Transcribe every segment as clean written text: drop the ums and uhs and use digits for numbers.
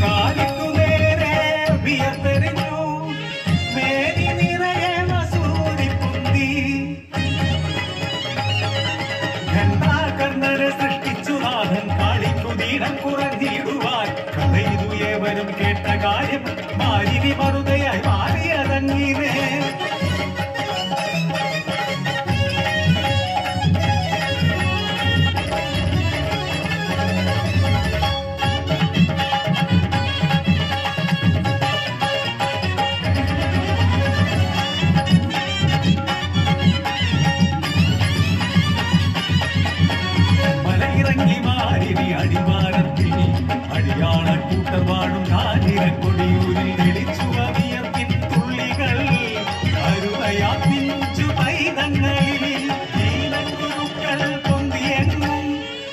കാലിക്കു നേരെ വിയർത്തെറിഞ്ഞു മേനി നിറയെ മസൂരി പൊന്തി ഘണ്ടാകർണരെ സൃഷ്ടിച്ചു നാഥൻ കാളിക്കു ദീനം കുറഞ്ഞിടുവാൻ കഥയിതു ഏവരും കേട്ട കാര്യം മാലിനി മറുതയായി മാറിയതങ്ങിനെ അടിവാരത്തിൽ അടിയാള കൂട്ടർ വാഴും കാഞ്ഞിരക്കൊടിയൂരിൽ തെളിച്ചു അവിയത്തിൻ തുള്ളികൾ അരുവയാ പിഞ്ചു പൈതങ്ങളിൽ ഈനക്കുരുക്കൾ പൊന്തിയെന്നും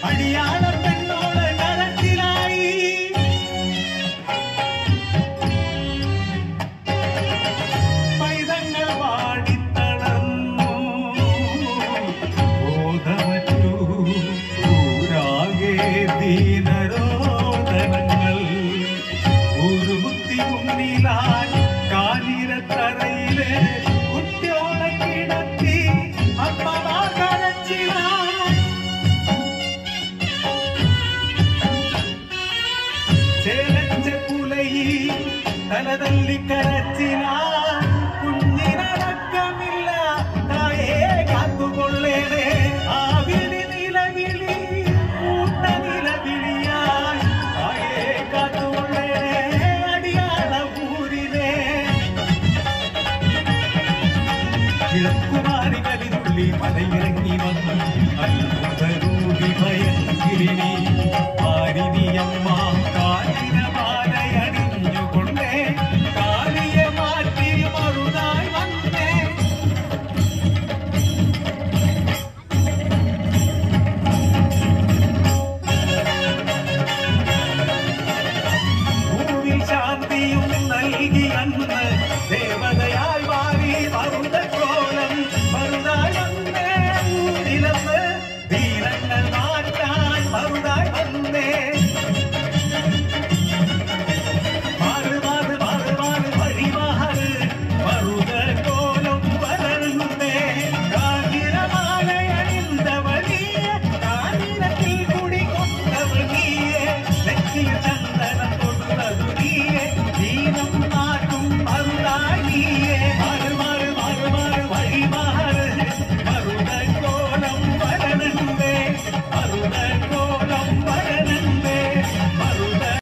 അടിയാള പെണ്ണോട് കരച്ചിലായി പൈതങ്ങൾ വാടിത്തളർന്നു ബോധമറ്റു ദീനരോധനങ്ങൾ ഒരു ബുദ്ധി മുന്നിലാൽ കാഞ്ഞിരത്തറയിലെ കുട്ടിയോളെ കിടത്തി അമ്മമാർ കരച്ചിലാൽ ചേലച്ച പുലയിൽ തലതല്ലി കരച്ചിലാൽ